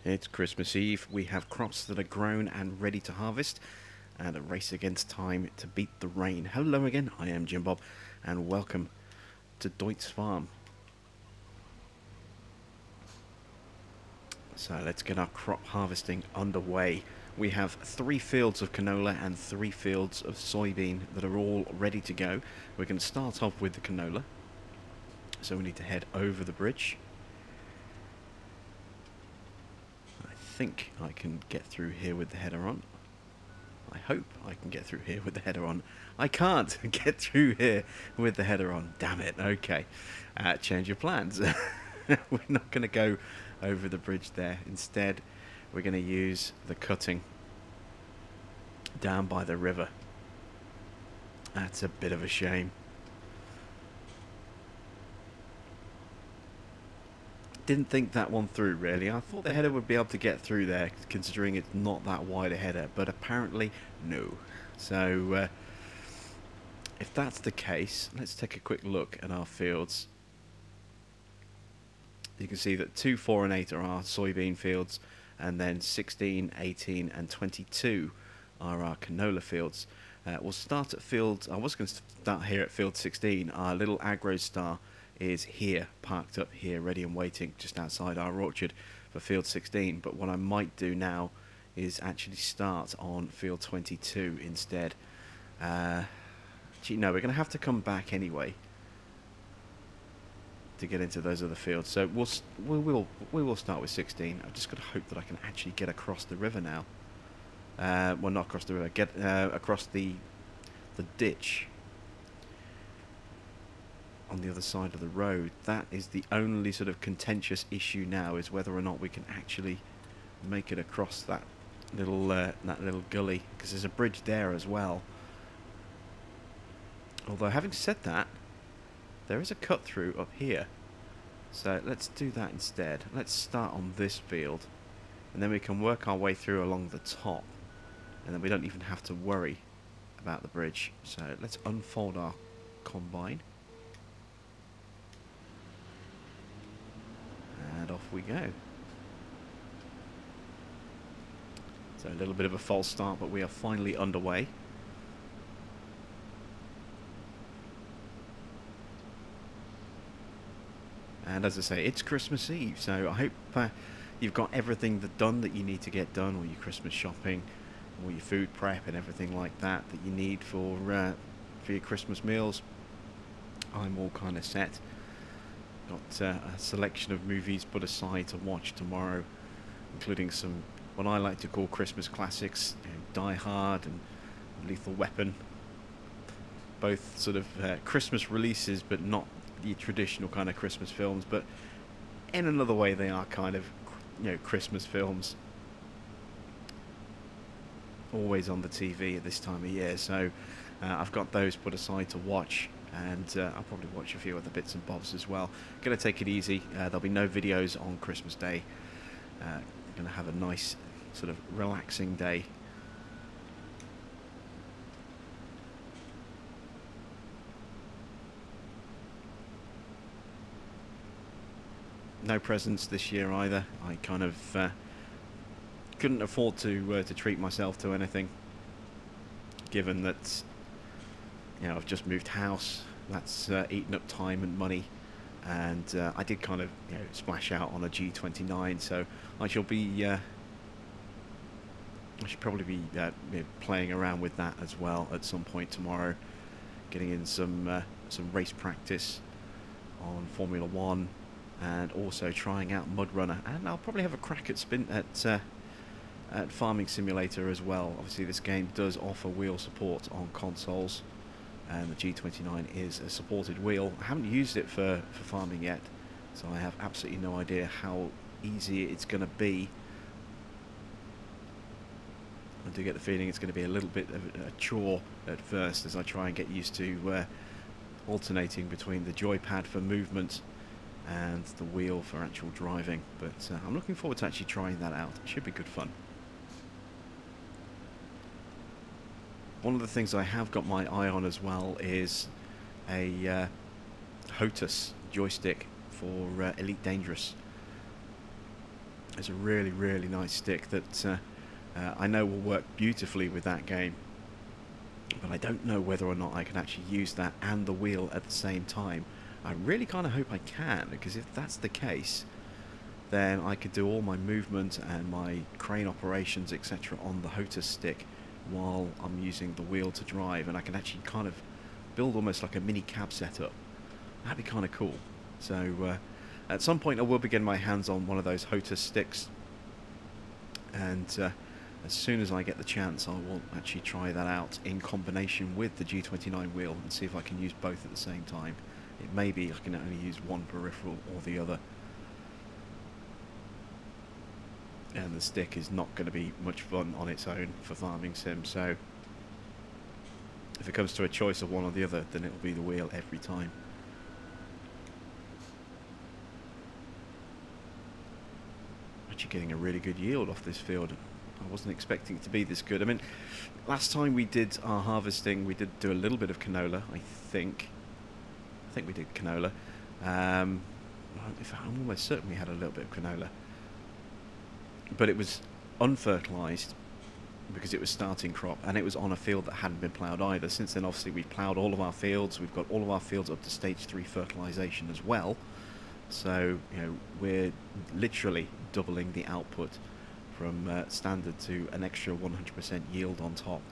It's Christmas Eve. We have crops that are grown and ready to harvest, and a race against time to beat the rain. Hello again, I am Jim Bob, and welcome to Deutz Fahrm. So let's get our crop harvesting underway. We have 3 fields of canola and 3 fields of soybean that are all ready to go. We're going to start off with the canola. So we need to head over the bridge. I think I can get through here with the header on. I hope I can get through here with the header on. I can't get through here with the header on. Damn it. Okay. Change your plans. We're not going to go over the bridge there. Instead, we're going to use the cutting down by the river. That's a bit of a shame. Didn't think that one through, really. I thought the header would be able to get through there, considering it's not that wide a header, but apparently no. So if that's the case, let's take a quick look at our fields. You can see that 2, 4 and 8 are our soybean fields, and then 16, 18 and 22 are our canola fields. We'll start at field, I was going to start here at field 16. Our little agro star is here, parked up here, ready and waiting just outside our orchard for field 16. But what I might do now is actually start on field 22 instead. Gee, no, we're going to have to come back anyway to get into those other fields. So we will start with 16. I've just got to hope that I can actually get across the river now. Well, not across the river, get across the ditch on the other side of the road. That is the only sort of contentious issue now, is whether or not we can actually make it across that little gully, because there's a bridge there as well. Although, having said that, there is a cut through up here, so let's do that instead. Let's start on this field, and then we can work our way through along the top, and then we don't even have to worry about the bridge. So let's unfold our combine. And off we go. So a little bit of a false start, but we are finally underway. And as I say, it's Christmas Eve, so I hope you've got everything done that you need to get done, all your Christmas shopping, all your food prep and everything like that you need for your Christmas meals. I'm all kind of set. Got a selection of movies put aside to watch tomorrow, including some what I like to call Christmas classics, Die Hard and Lethal Weapon. Both sort of Christmas releases, but not the traditional kind of Christmas films, but in another way they are kind of, Christmas films. Always on the TV at this time of year, so I've got those put aside to watch. And I'll probably watch a few other bits and bobs as well. Gonna take it easy. There'll be no videos on Christmas Day. Gonna have a nice sort of relaxing day. No presents this year either. I kind of couldn't afford to treat myself to anything, given that I've just moved house. That's eaten up time and money, and I did kind of splash out on a G29, so I shall be I should probably be playing around with that as well at some point tomorrow, getting in some race practice on Formula 1, and also trying out Mud Runner, and I'll probably have a crack at Farming Simulator as well. Obviously this game does offer wheel support on consoles, and the G29 is a supported wheel. I haven't used it for farming yet, so I have absolutely no idea how easy it's going to be. I do get the feeling it's going to be a little bit of a chore at first, as I try and get used to alternating between the joypad for movement and the wheel for actual driving. But I'm looking forward to actually trying that out. It should be good fun. One of the things I have got my eye on as well is a HOTUS joystick for Elite Dangerous. It's a really, really nice stick that I know will work beautifully with that game. But I don't know whether or not I can actually use that and the wheel at the same time. I really kind of hope I can, because if that's the case, then I could do all my movement and my crane operations, etc. on the HOTUS stick while I'm using the wheel to drive, and I can actually kind of build almost like a mini cab setup. That'd be kind of cool. So at some point I will be getting my hands on one of those HOTUS sticks, and as soon as I get the chance I will actually try that out in combination with the G29 wheel and see if I can use both at the same time. It may be I can only use one peripheral or the other, and the stick is not going to be much fun on its own for farming sim, so if it comes to a choice of one or the other, then it'll be the wheel every time. Actually getting a really good yield off this field. I wasn't expecting it to be this good. I mean, last time we did our harvesting, we did do a little bit of canola, I think. I think we did canola. In fact, I'm almost certain we had a little bit of canola. But it was unfertilised because it was starting crop, and it was on a field that hadn't been ploughed either. Since then, obviously, we've ploughed all of our fields. We've got all of our fields up to stage 3 fertilisation as well. So, you know, we're literally doubling the output from standard to an extra 100% yield on top.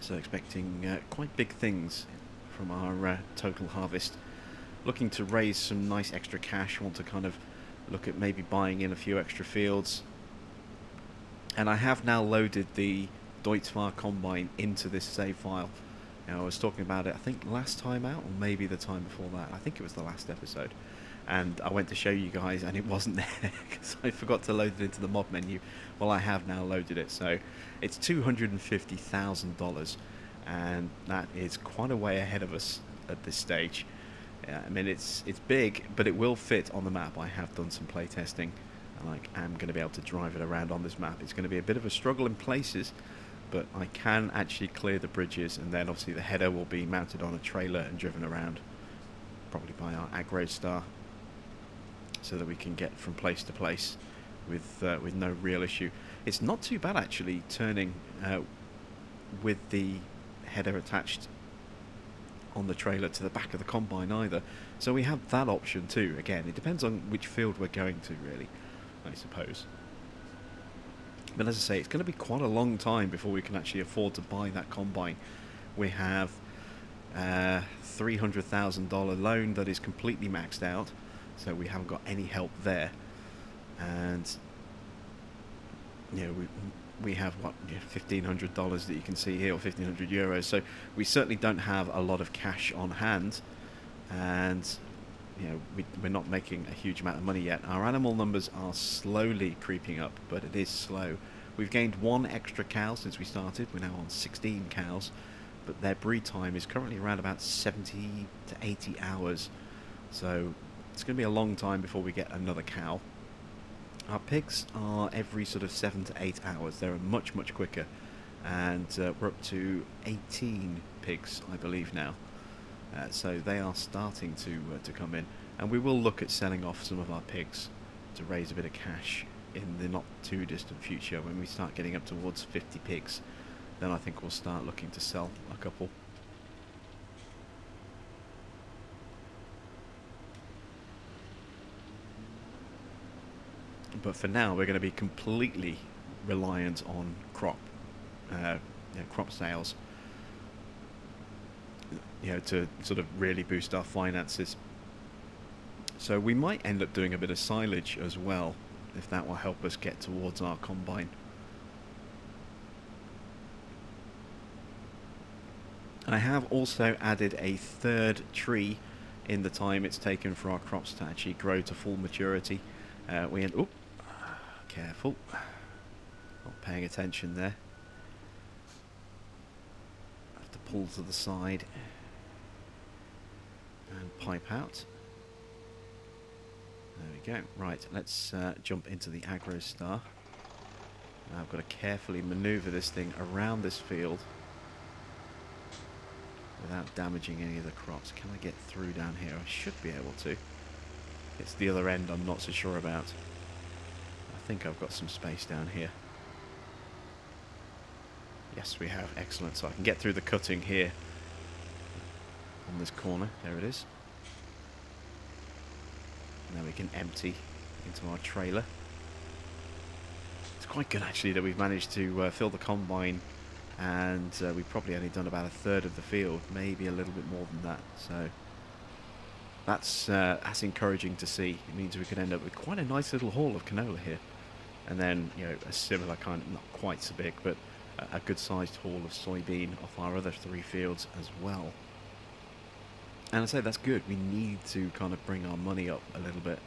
So expecting quite big things from our total harvest. Looking to raise some nice extra cash. Want to kind of look at maybe buying in a few extra fields. And I have now loaded the Deutz Fahrm combine into this save file. Now, I was talking about it, I think, last time out, or maybe the time before that. I think it was the last episode. And I went to show you guys, and it wasn't there, because I forgot to load it into the mod menu. Well, I have now loaded it, so it's $250,000, and that is quite a way ahead of us at this stage. I mean, it's big, but it will fit on the map. I have done some play testing, and I am going to be able to drive it around on this map. It's going to be a bit of a struggle in places, but I can actually clear the bridges, and then obviously the header will be mounted on a trailer and driven around, probably by our aggro star, so that we can get from place to place with no real issue. It's not too bad actually turning with the header attached on the trailer to the back of the combine either. So we have that option too. Again, it depends on which field we're going to, really, I suppose. But as I say, it's going to be quite a long time before we can actually afford to buy that combine. We have a $300,000 loan that is completely maxed out, so we haven't got any help there. And you know, we have what, $1,500 that you can see here, or 1,500 euros. So we certainly don't have a lot of cash on hand, and you know, we're not making a huge amount of money yet. Our animal numbers are slowly creeping up, but it is slow. We've gained 1 extra cow since we started. We're now on 16 cows, but their breed time is currently around about 70 to 80 hours. So it's going to be a long time before we get another cow. Our pigs are every sort of 7 to 8 hours. They're much, much quicker, and we're up to 18 pigs, I believe, now. So they are starting to come in, and we will look at selling off some of our pigs to raise a bit of cash in the not too distant future. When we start getting up towards 50 pigs, then I think we'll start looking to sell a couple. But for now, we're going to be completely reliant on crop sales, you know, to sort of really boost our finances. So we might end up doing a bit of silage as well, if that will help us get towards our combine. I have also added a 3rd tree in the time it's taken for our crops to actually grow to full maturity. Careful, not paying attention there. Have to pull to the side and pipe out. There we go. Right, let's jump into the aggro star. Now I've got to carefully manoeuvre this thing around this field without damaging any of the crops. Can I get through down here? I should be able to. It's the other end I'm not so sure about. I think I've got some space down here. Yes, we have. Excellent. So I can get through the cutting here on this corner. There it is. And then we can empty into our trailer. It's quite good actually that we've managed to fill the combine, and we've probably only done about a third of the field, maybe a little bit more than that. So that's encouraging to see. It means we could end up with quite a nice little haul of canola here, and then a similar kind of, not quite so big, but a good sized haul of soybean off our other 3 fields as well. And I say that's good. We need to kind of bring our money up a little bit.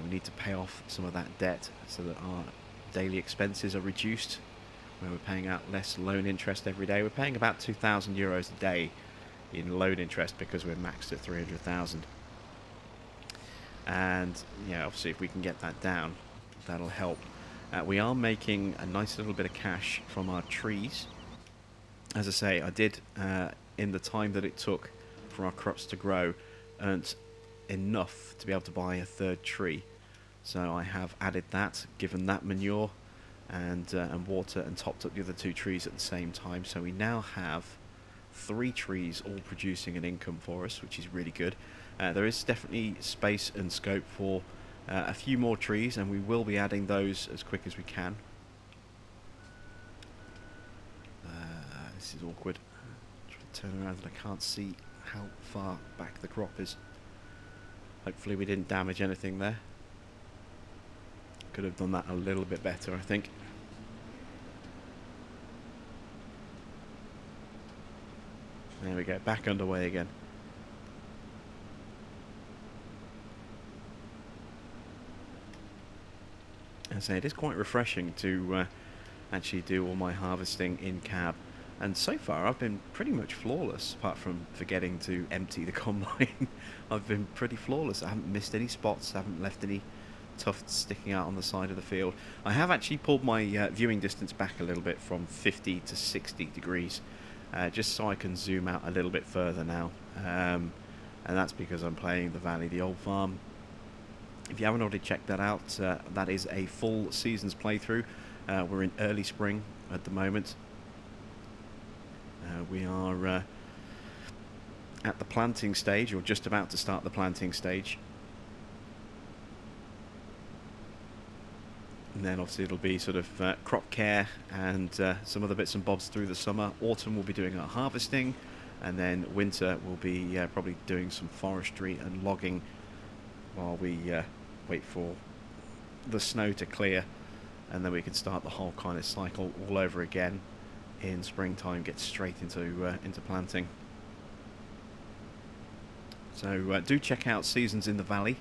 We need to pay off some of that debt so that our daily expenses are reduced, where we're paying out less loan interest every day. We're paying about €2,000 a day in loan interest because we're maxed at 300,000. And obviously if we can get that down, that'll help. We are making a nice little bit of cash from our trees. As I say, I did, in the time that it took for our crops to grow, earned enough to be able to buy a 3rd tree. So I have added that, given that manure and water, and topped up the other 2 trees at the same time. So we now have 3 trees all producing an income for us, which is really good. There is definitely space and scope for a few more trees, and we will be adding those as quick as we can. This is awkward. I'm trying to turn around and I can't see how far back the crop is. Hopefully we didn't damage anything there. Could have done that a little bit better, I think. There we go, back underway again. As I say, it is quite refreshing to actually do all my harvesting in cab. And so far I've been pretty much flawless, apart from forgetting to empty the combine. I've been pretty flawless. I haven't missed any spots, I haven't left any tufts sticking out on the side of the field. I have actually pulled my viewing distance back a little bit from 50 to 60 degrees, just so I can zoom out a little bit further now. And that's because I'm playing the Valley, the old farm. If you haven't already checked that out, that is a full season's playthrough. We're in early spring at the moment. We are at the planting stage, or just about to start the planting stage. And then obviously it'll be sort of crop care and some other bits and bobs through the summer. Autumn we'll be doing our harvesting, and then winter we'll be probably doing some forestry and logging while we wait for the snow to clear, and then we can start the whole kind of cycle all over again in springtime, get straight into planting. So do check out Seasons in the Valley.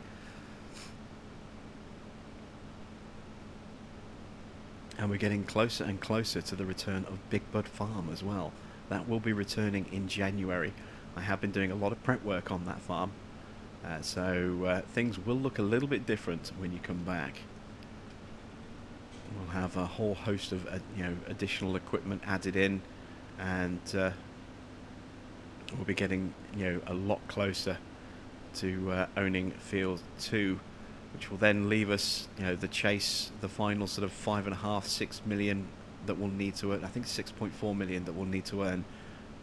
And we're getting closer and closer to the return of Big Bud Farm as well. That will be returning in January. I have been doing a lot of prep work on that farm, so things will look a little bit different when you come back. We'll have a whole host of additional equipment added in, and we'll be getting a lot closer to owning Field 2, which will then leave us the chase, the final sort of 5.5–6 million that we'll need to earn. I think 6.4 million that we'll need to earn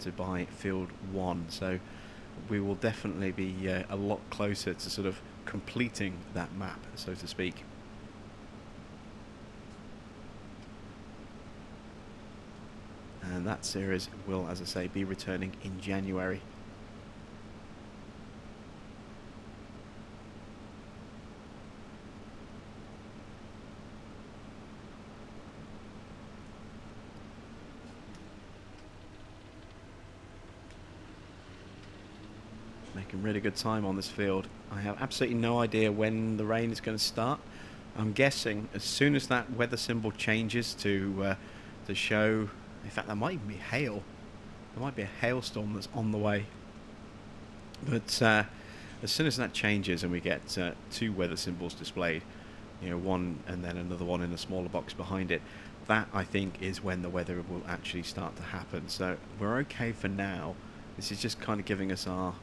to buy Field 1. So we will definitely be a lot closer to sort of completing that map, so to speak. And that series will, as I say, be returning in January. Making really good time on this field. I have absolutely no idea when the rain is going to start. I'm guessing as soon as that weather symbol changes to show. In fact, there might even be hail. There might be a hailstorm that's on the way. But as soon as that changes and we get 2 weather symbols displayed, one and then another one in a smaller box behind it, that I think is when the weather will actually start to happen. So we're okay for now. This is just kind of giving us our,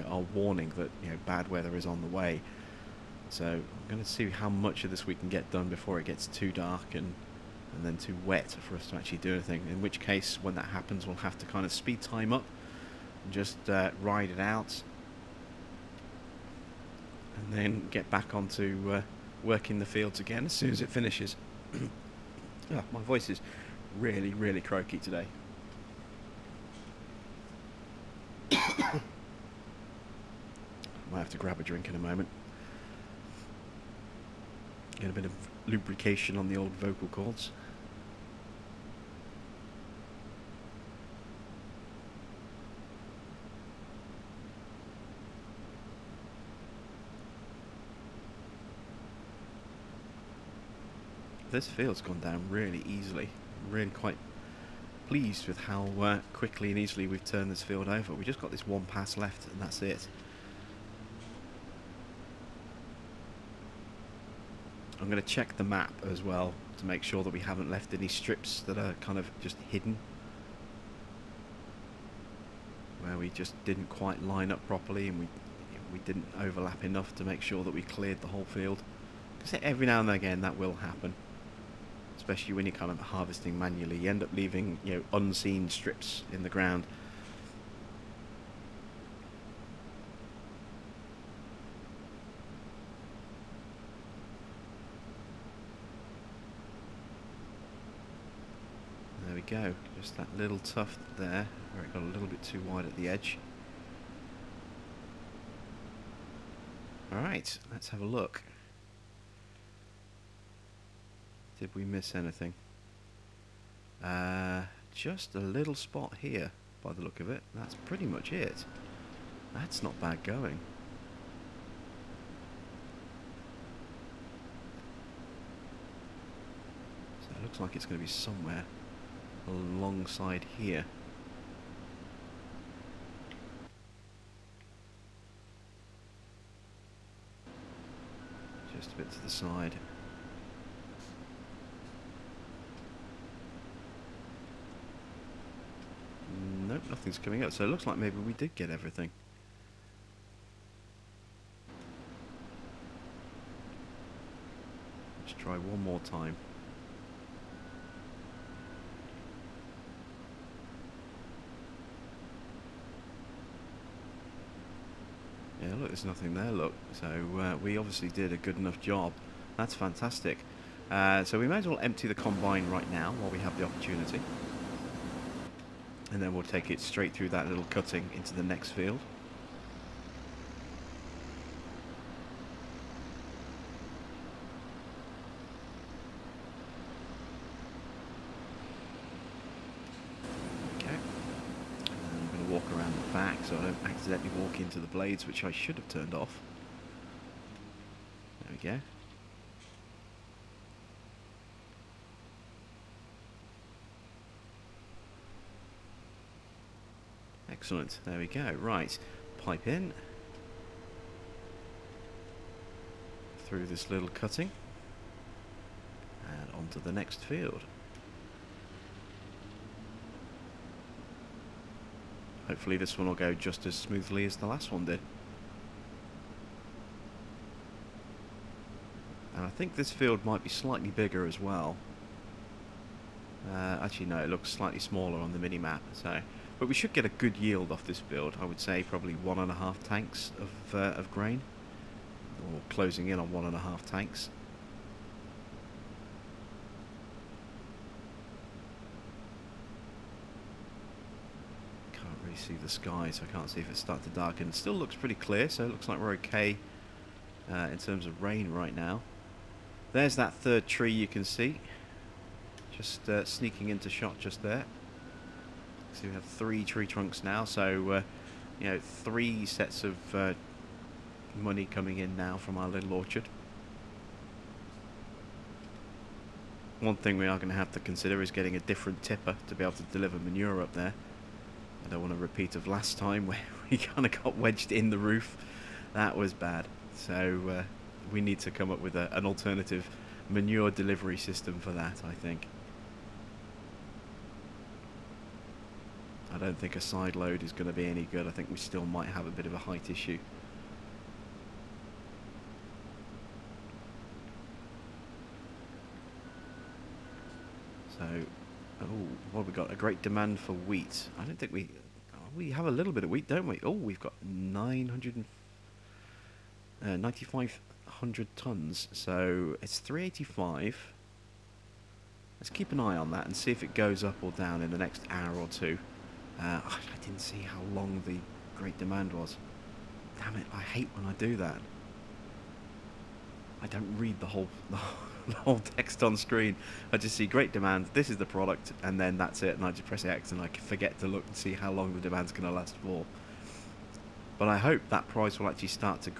our warning that, bad weather is on the way. So I'm going to see how much of this we can get done before it gets too dark and then too wet for us to actually do anything. In which case, when that happens, we'll have to kind of speed time up and just ride it out, and then get back onto working the fields again as soon as it finishes. Oh, my voice is really, really croaky today. Might have to grab a drink in a moment. Get a bit of lubrication on the old vocal cords. This field's gone down really easily. I'm really quite pleased with how quickly and easily we've turned this field over. We just got this one pass left and that's it. I'm going to check the map as well to make sure that we haven't left any strips that are kind of just hidden, where we just didn't quite line up properly and we didn't overlap enough to make sure that we cleared the whole field. Because every now and again that will happen, especially when you're kind of harvesting manually. You end up leaving, unseen strips in the ground. There we go, just that little tuft there where it got a little bit too wide at the edge. Alright, let's have a look. Did we miss anything? Just a little spot here by the look of it. That's pretty much it. That's not bad going. So it looks like it's going to be somewhere alongside here. Just a bit to the side. Nope, nothing's coming up, so it looks like maybe we did get everything. Let's try one more time. Yeah, look, there's nothing there, look. So we obviously did a good enough job. That's fantastic. So we may as well empty the combine right now while we have the opportunity. And then we'll take it straight through that little cutting into the next field. Okay. And then I'm going to walk around the back so I don't accidentally walk into the blades, which I should have turned off. There we go. Excellent, there we go. Right, pipe in through this little cutting and onto the next field. Hopefully this one will go just as smoothly as the last one did. And I think this field might be slightly bigger as well. Actually no, it looks slightly smaller on the mini-map, so... But we should get a good yield off this build. I would say probably 1.5 tanks of grain, or closing in on 1.5 tanks. Can't really see the sky, so I can't see if it's starting to darken. It still looks pretty clear, so it looks like we're okay in terms of rain right now. There's that third tree you can see, just sneaking into shot just there. So we have 3 tree trunks now, so 3 sets of money coming in now from our little orchard. One thing we are going to have to consider is getting a different tipper to be able to deliver manure up there. I don't want a repeat of last time where we kind of got wedged in the roof. That was bad. So we need to come up with an alternative manure delivery system for that, I think. I don't think a side load is going to be any good. I think we still might have a bit of a height issue. So, oh, what have we got? A great demand for wheat. I don't think we have a little bit of wheat, don't we? Oh, we've got 9,500 tons. So it's 385. Let's keep an eye on that and see if it goes up or down in the next hour or two. I didn't see how long the great demand was. Damn it, I hate when I do that. I don't read the whole text on screen. I just see great demand, this is the product, and then that's it, and I just press X and I forget to look and see how long the demand's going to last for. But I hope that price will actually start to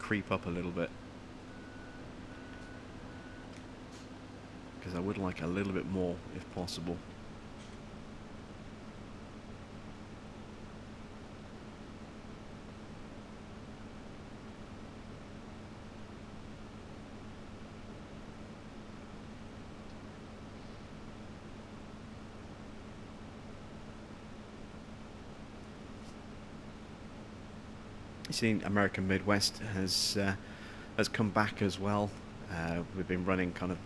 creep up a little bit, because I would like a little bit more if possible. You've seen American Midwest has come back as well. We've been running kind of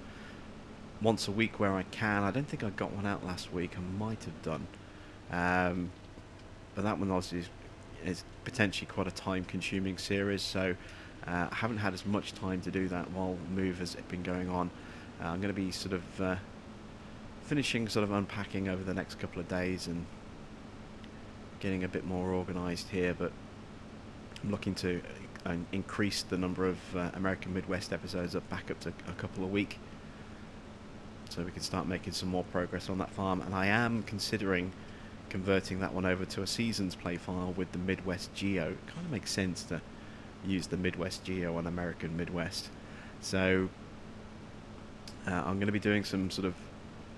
once a week where I can. I don't think I got one out last week. I might have done, but that one obviously is potentially quite a time-consuming series. So I haven't had as much time to do that while the move has been going on. I'm going to be sort of finishing sort of unpacking over the next couple of days and getting a bit more organised here, but I'm looking to increase the number of American Midwest episodes back up to a couple a week, so we can start making some more progress on that farm. And I am considering converting that one over to a seasons play file with the Midwest Geo. It kind of makes sense to use the Midwest Geo on American Midwest. So I'm going to be doing some sort of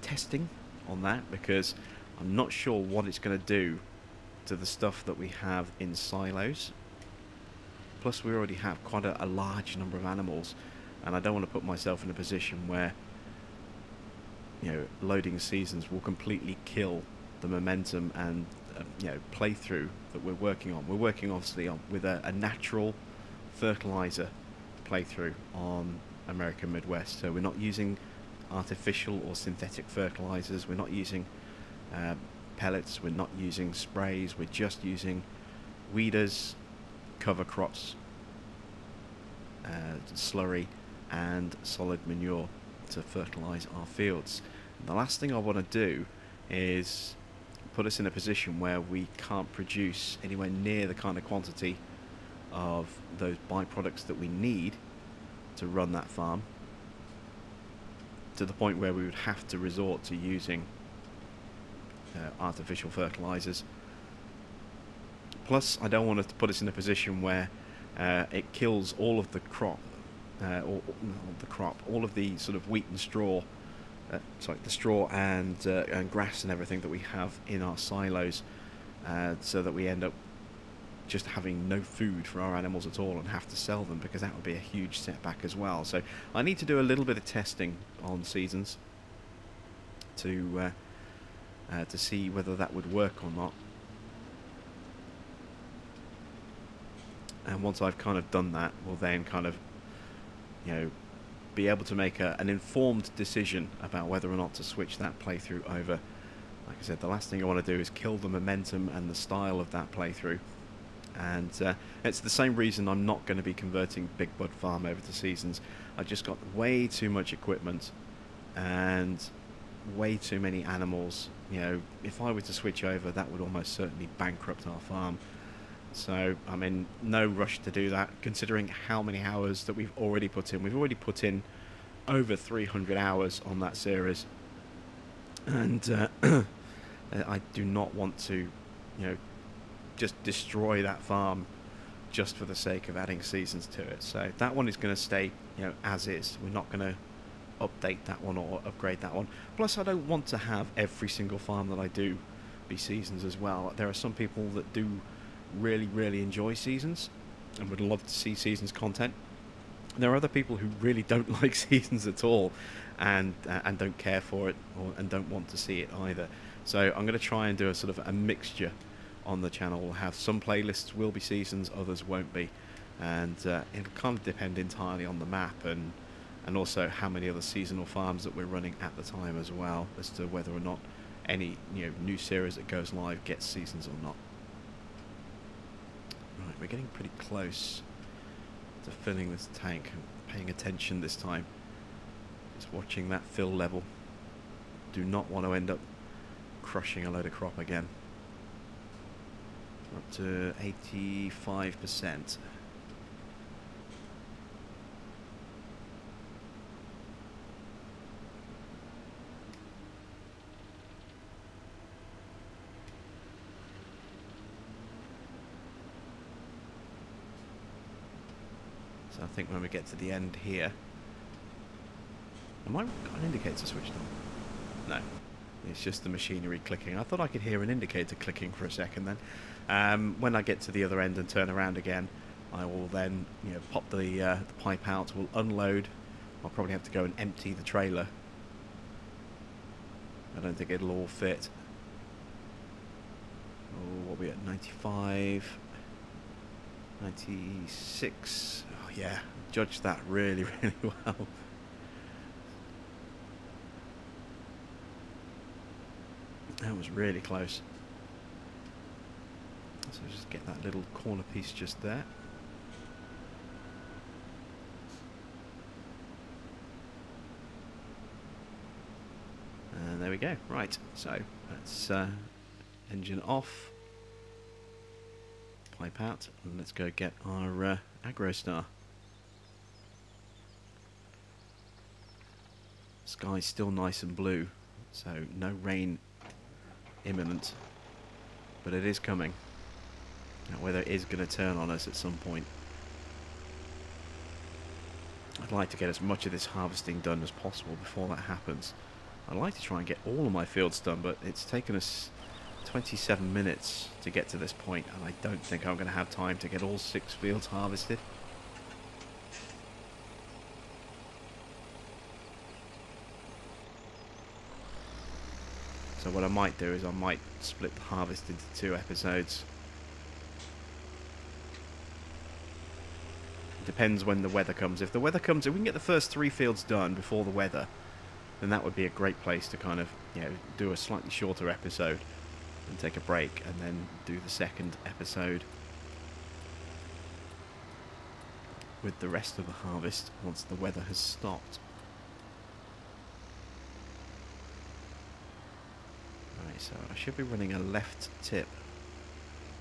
testing on that, because I'm not sure what it's going to do to the stuff that we have in silos. Plus we already have quite a large number of animals, and I don't want to put myself in a position where, you know, loading seasons will completely kill the momentum and playthrough that we're working on. We're working obviously with a natural fertilizer playthrough on American Midwest, so we're not using artificial or synthetic fertilizers, we're not using pellets, we're not using sprays, we're just using weeders, cover crops, slurry and solid manure to fertilize our fields. And the last thing I want to do is put us in a position where we can't produce anywhere near the kind of quantity of those byproducts that we need to run that farm, to the point where we would have to resort to using artificial fertilizers. Plus, I don't want to put us in a position where it kills all of the crop, all of the sort of wheat and straw, the straw and grass and everything that we have in our silos, so that we end up just having no food for our animals at all and have to sell them, because that would be a huge setback as well. So I need to do a little bit of testing on seasons to see whether that would work or not. And once I've kind of done that, we'll then kind of, be able to make an informed decision about whether or not to switch that playthrough over. Like I said, the last thing I want to do is kill the momentum and the style of that playthrough. And it's the same reason I'm not going to be converting Big Bud Farm over to seasons. I've just got way too much equipment and way too many animals. If I were to switch over, that would almost certainly bankrupt our farm. So I'm in no rush to do that, considering how many hours that we've already put in. We've already put in over 300 hours on that series, and I do not want to, just destroy that farm just for the sake of adding seasons to it. So that one is going to stay, as is. We're not going to update that one or upgrade that one. Plus, I don't want to have every single farm that I do be seasons as well. There are some people that do really enjoy seasons and would love to see seasons content. There are other people who really don't like seasons at all, and don't care for it, and don't want to see it either. So I'm going to try and do a sort of a mixture on the channel. We'll have some playlists will be seasons, others won't be, and it'll kind of depend entirely on the map and also how many other seasonal farms that we're running at the time as well, as to whether or not any new series that goes live gets seasons or not. Right, we're getting pretty close to filling this tank. I'm paying attention this time. Just watching that fill level. Do not want to end up crushing a load of crop again. Up to 85%. So I think when we get to the end here, am I got an indicator switched on? No, it's just the machinery clicking. I thought I could hear an indicator clicking for a second then. When I get to the other end and turn around again, I will then pop the pipe out, we'll unload. I'll probably have to go and empty the trailer. I don't think it'll all fit. Oh, what are we at? 95, 96. Oh yeah, judged that really, really well. That was really close. So just get that little corner piece just there. And there we go. Right, so let's engine off, pipe out, and let's go get our Agro Star. Sky's still nice and blue, so no rain imminent, but it is coming. Now, weather is going to turn on us at some point. I'd like to get as much of this harvesting done as possible before that happens. I'd like to try and get all of my fields done, but it's taken us 27 minutes to get to this point, and I don't think I'm going to have time to get all 6 fields harvested. So what I might do is I might split the harvest into 2 episodes. It depends when the weather comes. If the weather comes, if we can get the first 3 fields done before the weather, then that would be a great place to kind of, do a slightly shorter episode and take a break, and then do the second episode with the rest of the harvest once the weather has stopped. Right, so I should be running a left tip,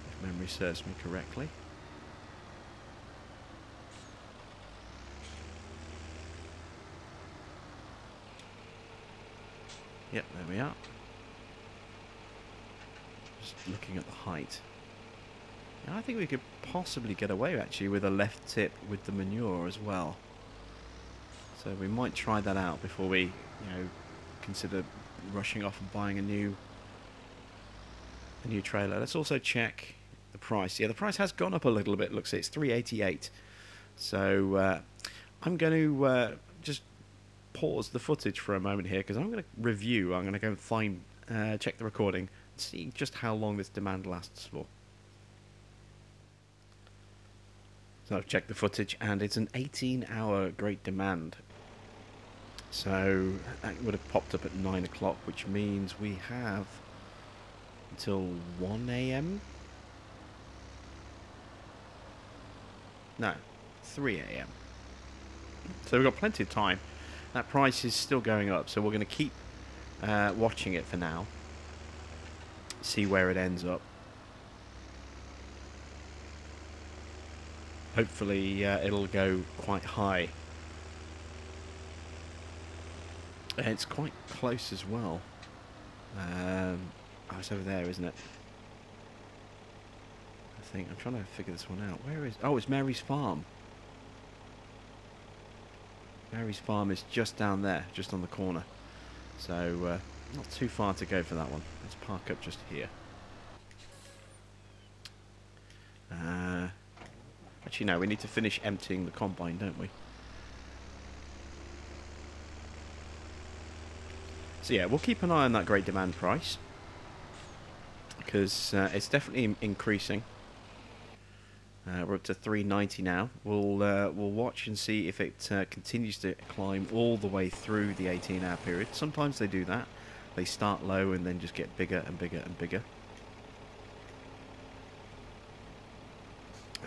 if memory serves me correctly. Yep, there we are. Just looking at the height. Yeah, I think we could possibly get away actually with a left tip with the manure as well. So we might try that out before we, consider rushing off and buying a new trailer. Let's also check the price. Yeah, the price has gone up a little bit. Looks, it's $388. So I'm going to just pause the footage for a moment here, because I'm going to review. I'm going to go and find, check the recording, and see just how long this demand lasts for. So I've checked the footage, and it's an 18-hour great demand. So that would have popped up at 9 o'clock, which means we have until 1 AM? No, 3 AM. So we've got plenty of time. That price is still going up, so we're going to keep watching it for now. See where it ends up. Hopefully it'll go quite high. And it's quite close as well. Oh, it's over there, isn't it? I think I'm trying to figure this one out. Where is? Oh, it's Mary's Farm. Mary's Farm is just down there, just on the corner. So not too far to go for that one. Let's park up just here. Actually, no, we need to finish emptying the combine, don't we? So yeah, we'll keep an eye on that great demand price. because it's definitely increasing. We're up to 390 now. We'll watch and see if it continues to climb all the way through the 18-hour period. Sometimes they do that. They start low and then just get bigger and bigger and bigger.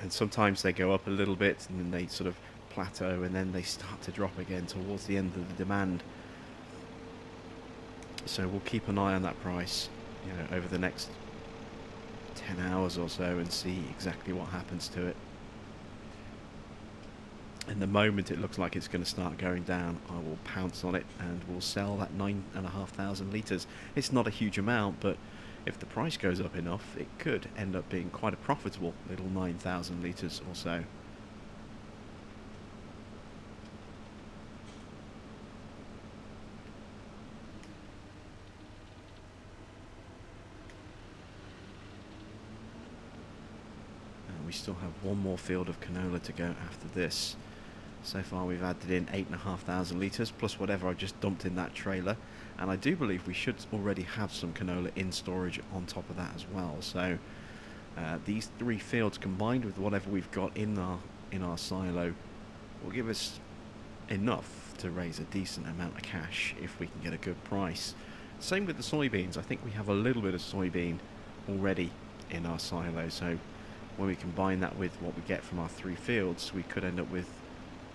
And sometimes they go up a little bit and then they sort of plateau and then they start to drop again towards the end of the demand. So we'll keep an eye on that price, you know, over the next 10 hours or so and see exactly what happens to it. And the moment it looks like it's going to start going down, I will pounce on it and we'll sell that 9,500 litres. It's not a huge amount, but if the price goes up enough, it could end up being quite a profitable little 9,000 litres or so. We still have one more field of canola to go after this. So far we've added in 8,500 litres plus whatever I just dumped in that trailer, and I do believe we should already have some canola in storage on top of that as well. So these three fields combined with whatever we've got in our silo will give us enough to raise a decent amount of cash if we can get a good price. Same with the soybeans. I think we have a little bit of soybean already in our silo, so when we combine that with what we get from our three fields, we could end up with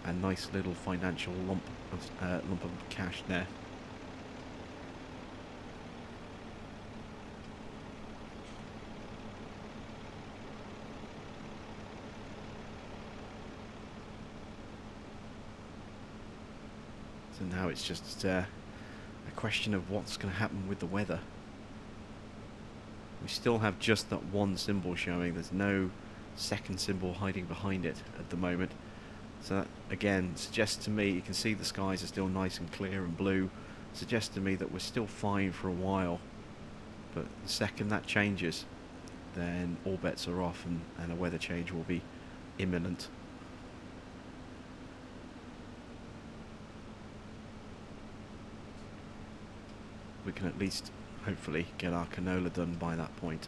a nice little financial lump of cash there. So now it's just a question of what's going to happen with the weather. We still have just that one symbol showing. There's no second symbol hiding behind it at the moment. So that, again, suggests to me, you can see the skies are still nice and clear and blue. Suggests to me that we're still fine for a while. But the second that changes, then all bets are off and a weather change will be imminent. We can at least hopefully get our canola done by that point.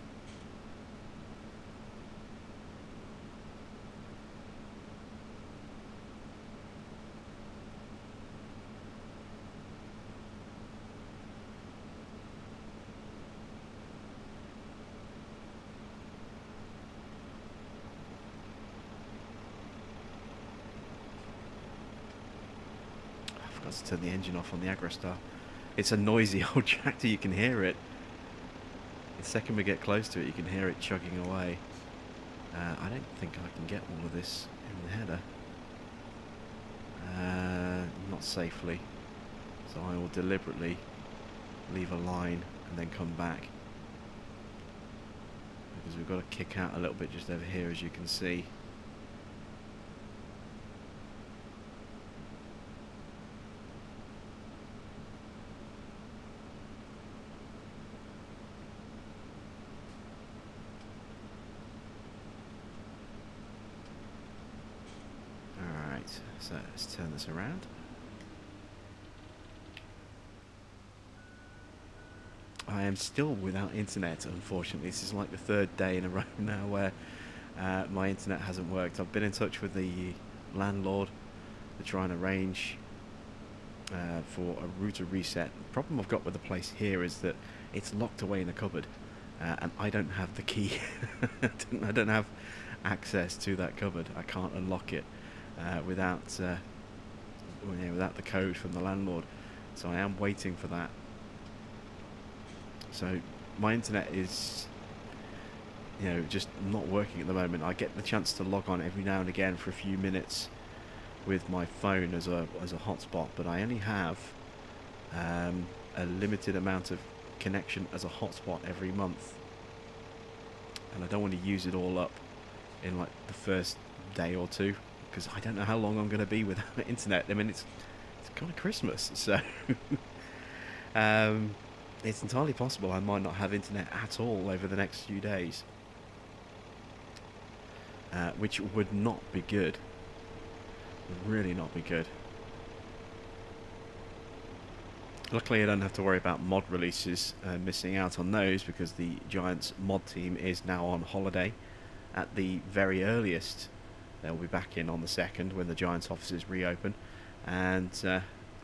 I forgot to turn the engine off on the Agrostar. It's a noisy old tractor, you can hear it. The second we get close to it, you can hear it chugging away. I don't think I can get all of this in the header. Not safely. So I will deliberately leave a line and then come back. Because we've got to kick out a little bit just over here, as you can see. So let's turn this around. I am still without internet, unfortunately. This is like the third day in a row now where my internet hasn't worked. I've been in touch with the landlord to try and arrange for a router reset. The problem I've got with the place here is that it's locked away in a cupboard and I don't have the key. I don't have access to that cupboard. I can't unlock it without the code from the landlord, so I am waiting for that. So my internet is, you know, just not working at the moment. I get the chance to log on every now and again for a few minutes with my phone as a hotspot, but I only have a limited amount of connection as a hotspot every month, and I don't want to use it all up in like the first day or two, because I don't know how long I'm going to be without internet. I mean, it's kind of Christmas, so it's entirely possible I might not have internet at all over the next few days, which would not be good. Would really not be good. Luckily, I don't have to worry about mod releases, missing out on those, because the Giants mod team is now on holiday. At the very earliest, they'll be back in on the 2nd when the Giants offices reopen, and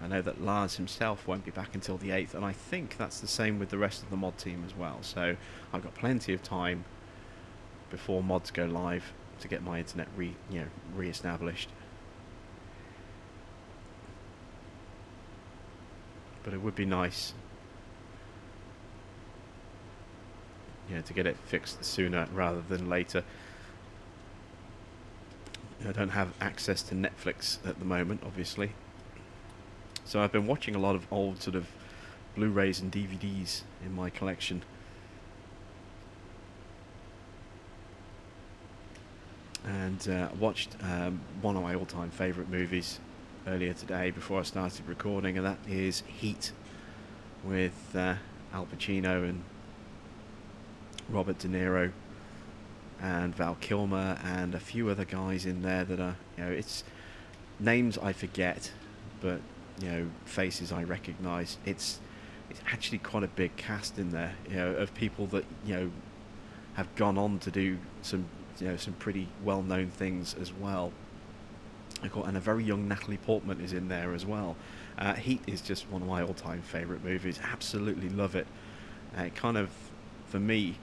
I know that Lars himself won't be back until the 8th, and I think that's the same with the rest of the mod team as well. So I've got plenty of time before mods go live to get my internet re-established. But it would be nice, to get it fixed sooner rather than later. I don't have access to Netflix at the moment, obviously. So I've been watching a lot of old sort of Blu-rays and DVDs in my collection. And watched one of my all-time favourite movies earlier today before I started recording, and that is Heat, with Al Pacino and Robert De Niro and Val Kilmer and a few other guys in there that are, it's names I forget, but faces I recognise. It's actually quite a big cast in there, of people that have gone on to do some pretty well-known things as well. And a very young Natalie Portman is in there as well. Heat is just one of my all-time favourite movies. Absolutely love it. It kind of, for me,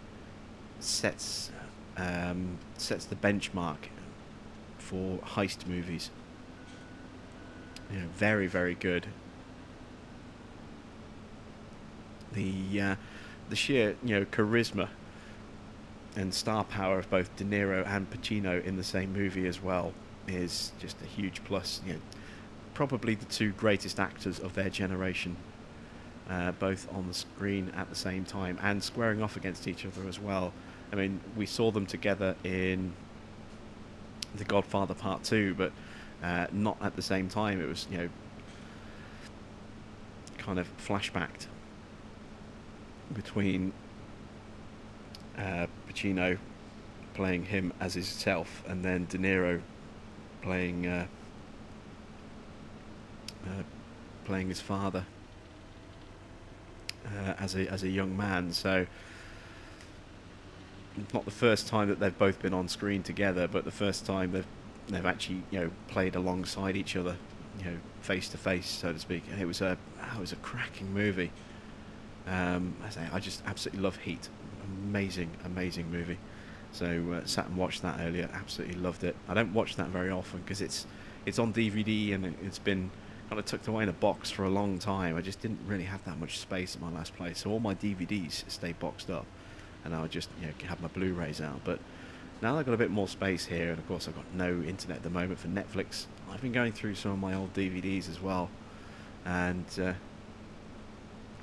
sets the benchmark for heist movies. Very, very good. The sheer charisma and star power of both De Niro and Pacino in the same movie as well is just a huge plus. Probably the two greatest actors of their generation, both on the screen at the same time and squaring off against each other as well. I mean, we saw them together in The Godfather Part 2, but not at the same time. It was, kind of flashbacked between Pacino playing him as himself, and then De Niro playing his father as a young man. So not the first time that they've both been on screen together, but the first time they've actually played alongside each other, face to face, so to speak. And it was a cracking movie. I just absolutely love Heat. Amazing movie. So sat and watched that earlier. Absolutely loved it. I don't watch that very often because it's on DVD and it's been kind of tucked away in a box for a long time. I just didn't really have that much space at my last place, so all my DVDs stay boxed up, and I would just have my Blu-rays out. But now I've got a bit more space here, and of course I've got no internet at the moment for Netflix. I've been going through some of my old DVDs as well, and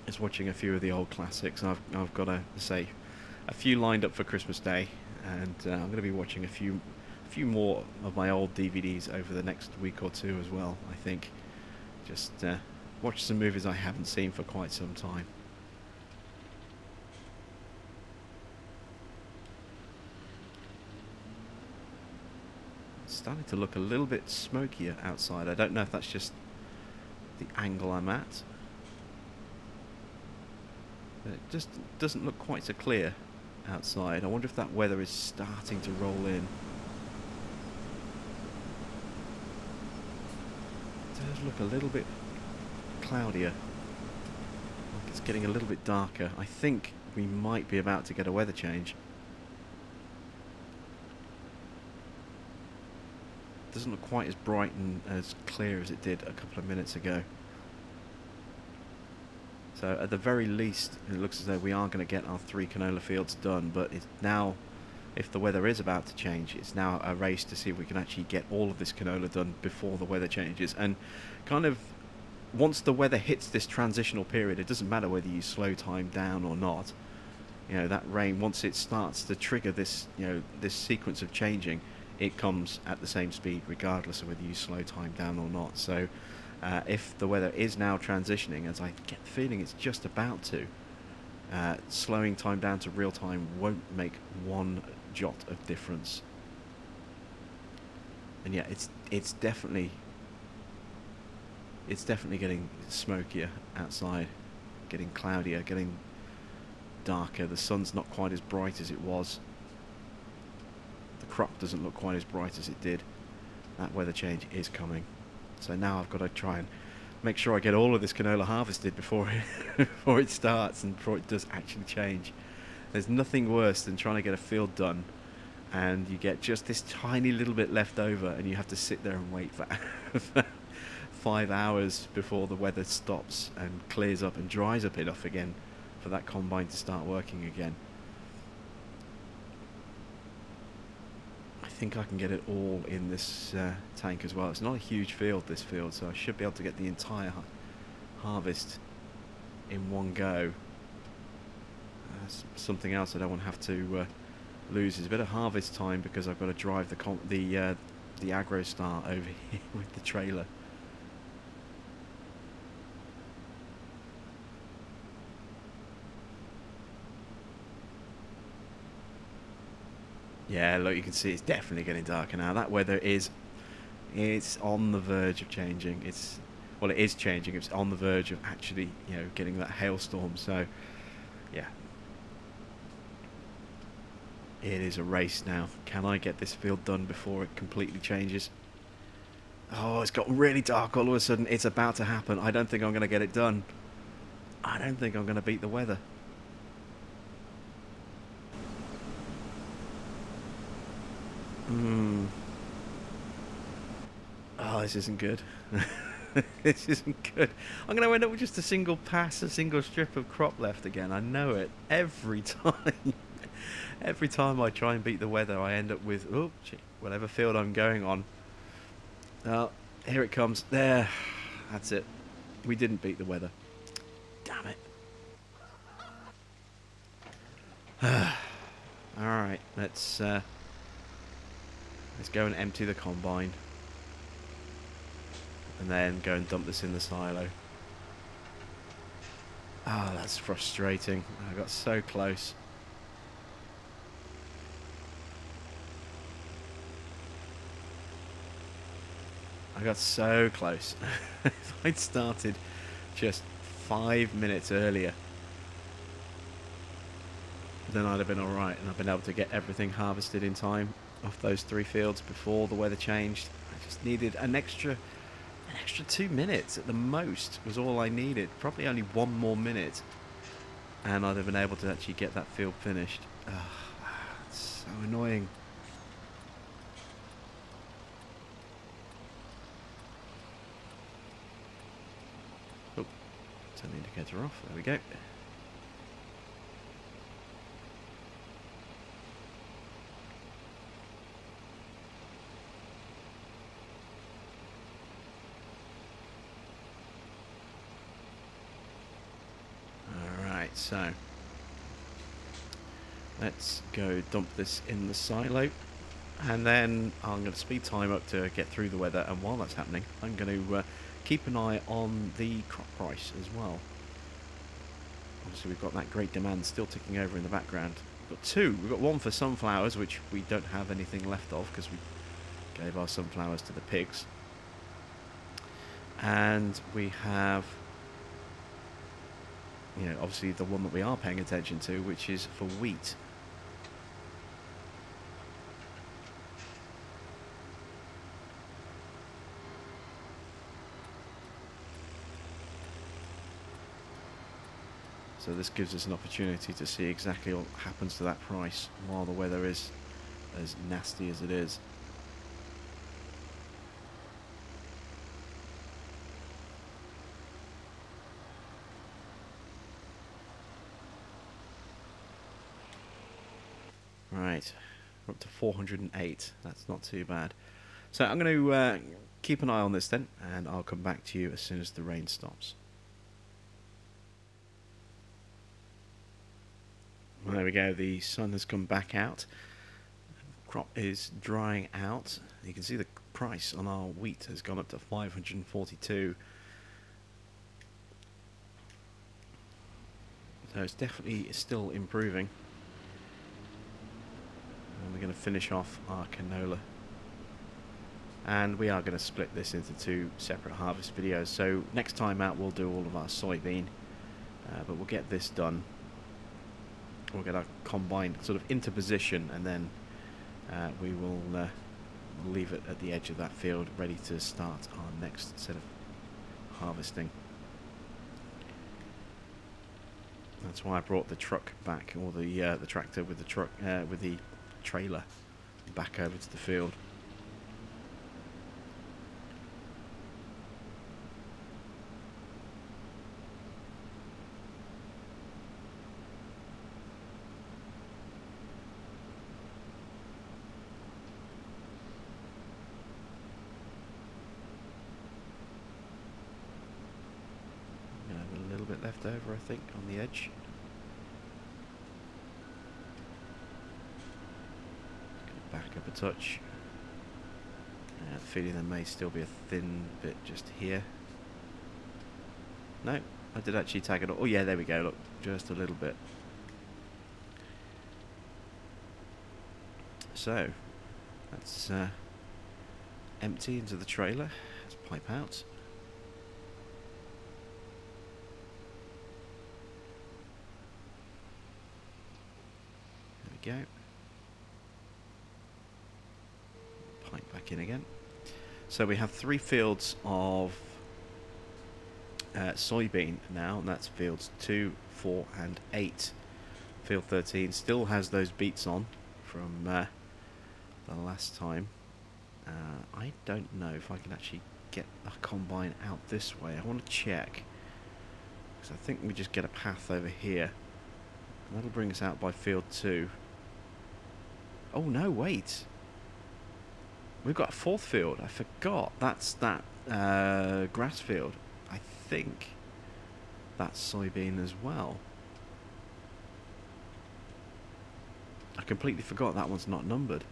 just watching a few of the old classics. I've got a few lined up for Christmas Day, and I'm going to be watching a few more of my old DVDs over the next week or two as well. I think just watch some movies I haven't seen for quite some time. It's starting to look a little bit smokier outside. I don't know if that's just the angle I'm at. But it just doesn't look quite so clear outside. I wonder if that weather is starting to roll in. It does look a little bit cloudier. Like it's getting a little bit darker. I think we might be about to get a weather change. It doesn't look quite as bright and as clear as it did a couple of minutes ago. So at the very least, it looks as though we are going to get our 3 canola fields done, but it's now, if the weather is about to change, it's now a race to see if we can actually get all of this canola done before the weather changes. And kind of, once the weather hits this transitional period, it doesn't matter whether you slow time down or not. That rain, once it starts to trigger this, this sequence of changing, it comes at the same speed regardless of whether you slow time down or not. So if the weather is now transitioning, as I get the feeling it's just about to, slowing time down to real time won't make one jot of difference. And yeah, it's definitely it's definitely getting smokier outside, getting cloudier, getting darker. The sun's not quite as bright as it was. The crop doesn't look quite as bright as it did. That weather change is coming. So now I've got to try and make sure I get all of this canola harvested before before it starts and before it does actually change. There's nothing worse than trying to get a field done and you get just this tiny little bit left over and you have to sit there and wait for 5 hours before the weather stops and clears up and dries up enough again for that combine to start working again. I think I can get it all in this tank as well. It's not a huge field, this field, so I should be able to get the entire harvest in one go. Something else I don't want to have to lose is a bit of harvest time because I've got to drive the Agro Star over here with the trailer. Yeah, look, you can see it's definitely getting darker now. That weather it's on the verge of changing. Well, it is changing. It's on the verge of actually, getting that hailstorm. So, yeah, it is a race now. Can I get this field done before it completely changes? Oh, it's got really dark all of a sudden. It's about to happen. I don't think I'm going to get it done. I don't think I'm going to beat the weather. Oh, this isn't good. This isn't good. I'm going to end up with just a single pass, a single strip of crop left again. I know it. Every time. Every time I try and beat the weather, I end up with, whatever field I'm going on. Oh, here it comes. There. That's it. We didn't beat the weather. Damn it. Alright, let's go and empty the combine. And then go and dump this in the silo. Oh, that's frustrating. I got so close. I got so close. If I'd started just 5 minutes earlier, then I'd have been alright and I've been able to get everything harvested in time off those 3 fields before the weather changed. I just needed an extra 2 minutes at the most was all I needed. Probably only 1 more minute and I'd have been able to actually get that field finished. Ugh, it's so annoying. Oh, turn the indicator off. There we go. So let's go dump this in the silo and then I'm going to speed time up to get through the weather, and while that's happening I'm going to keep an eye on the crop price as well. Obviously we've got that great demand still ticking over in the background. We've got one for sunflowers, which we don't have anything left of because we gave our sunflowers to the pigs, and we have obviously the one that we are paying attention to, which is for wheat. So this gives us an opportunity to see exactly what happens to that price while the weather is as nasty as it is. Right, we're up to 408. That's not too bad. So I'm going to keep an eye on this then, and I'll come back to you as soon as the rain stops. There we go, the sun has come back out. Crop is drying out. You can see the price on our wheat has gone up to 542. So it's definitely still improving. And we're going to finish off our canola and we are going to split this into 2 separate harvest videos. So next time out we'll do all of our soybean, but we'll get this done. We'll get our combine sort of into position, and then we will leave it at the edge of that field ready to start our next set of harvesting. That's why I brought the truck back, or the tractor with the truck with the trailer back over to the field. A little bit left over, I think, on the edge. Back up a touch. Feeling there may still be a thin bit just here. No, I did actually tag it. Oh yeah, there we go. Look, just a little bit. So that's empty into the trailer. Let's pipe out. There we go. Pipe back in again. So we have 3 fields of soybean now, and that's fields 2, 4 and 8. Field 13 still has those beets on from the last time. I don't know if I can actually get a combine out this way. I want to check, because I think we just get a path over here, and that'll bring us out by field 2. Oh no, wait. We've got a 4th field. I forgot. That's that grass field. I think that's soybean as well. I completely forgot that one's not numbered.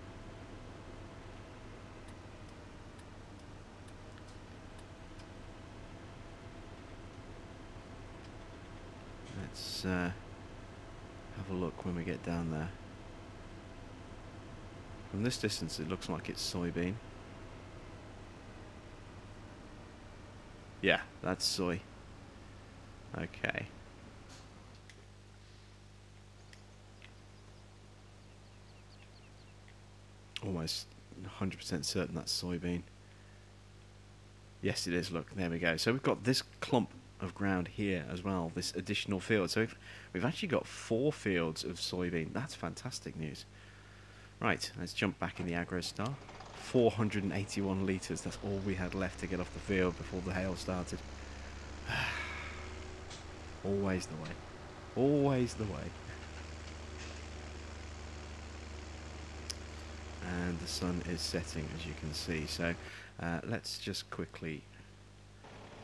Let's have a look when we get down there. From this distance it looks like it's soybean. Yeah, that's soy. Okay. Almost 100% certain that's soybean. Yes it is, look, there we go. So we've got this clump of ground here as well, this additional field. So we've actually got 4 fields of soybean. That's fantastic news. Right, let's jump back in the AgroStar. 481 litres, that's all we had left to get off the field before the hail started. Always the way. Always the way. And the sun is setting, as you can see. So let's just quickly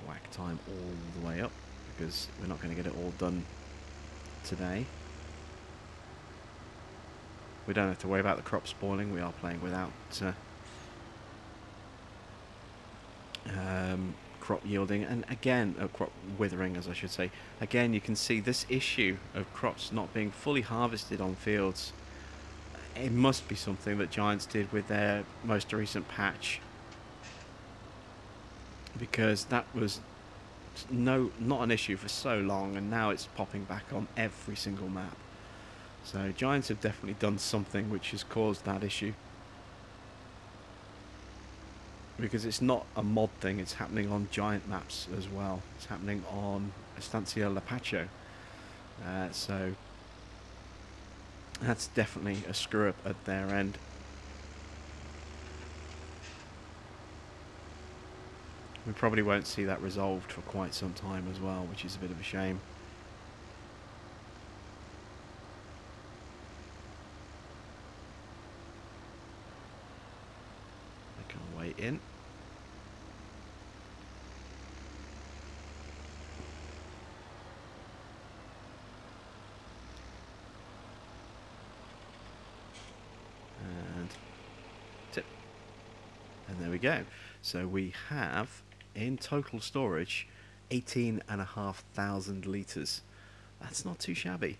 whack time all the way up, because we're not going to get it all done today. We don't have to worry about the crop spoiling. We are playing without crop yielding, and again, crop withering, as I should say. Again, you can see this issue of crops not being fully harvested on fields. It must be something that Giants did with their most recent patch, because that was not an issue for so long, and now it's popping back on every single map. So Giants have definitely done something which has caused that issue, because it's not a mod thing, it's happening on Giant maps as well. It's happening on Estancia Lapacho. So that's definitely a screw up at their end. We probably won't see that resolved for quite some time as well, which is a bit of a shame. Make our way in. And tip. And there we go. So we have in total storage 18,500 litres. That's not too shabby.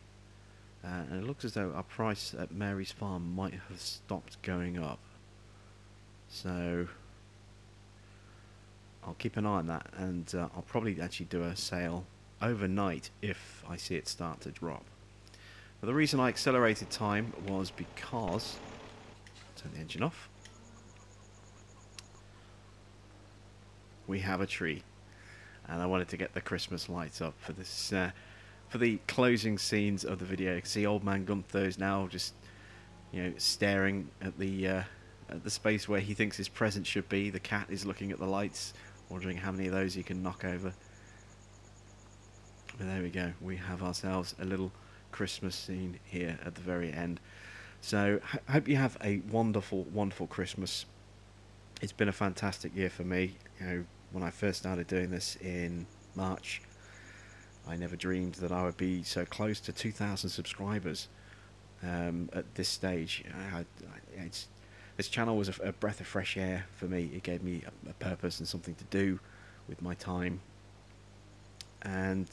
And it looks as though our price at Mary's Farm might have stopped going up. So I'll keep an eye on that, and I'll probably actually do a sale overnight if I see it start to drop. But the reason I accelerated time was because, turn the engine off, we have a tree, and I wanted to get the Christmas lights up for this, for the closing scenes of the video. You can see old man Gunther is now just, you know, staring at the space where he thinks his present should be. The cat is looking at the lights, wondering how many of those he can knock over. But there we go, we have ourselves a little Christmas scene here at the very end. So hope you have a wonderful, wonderful Christmas. It's been a fantastic year for me. You know, when I first started doing this in March, I never dreamed that I would be so close to 2,000 subscribers at this stage. This channel was a breath of fresh air for me. It gave me a purpose and something to do with my time. And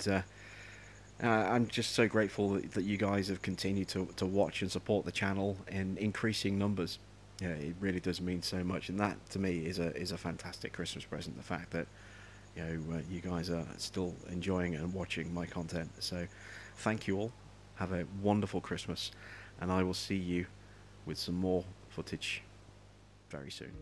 I'm just so grateful that you guys have continued to watch and support the channel in increasing numbers. Yeah, it really does mean so much, and that to me is a fantastic Christmas present. The fact that you guys are still enjoying and watching my content. So thank you all. Have a wonderful Christmas, and I will see you with some more footage very soon.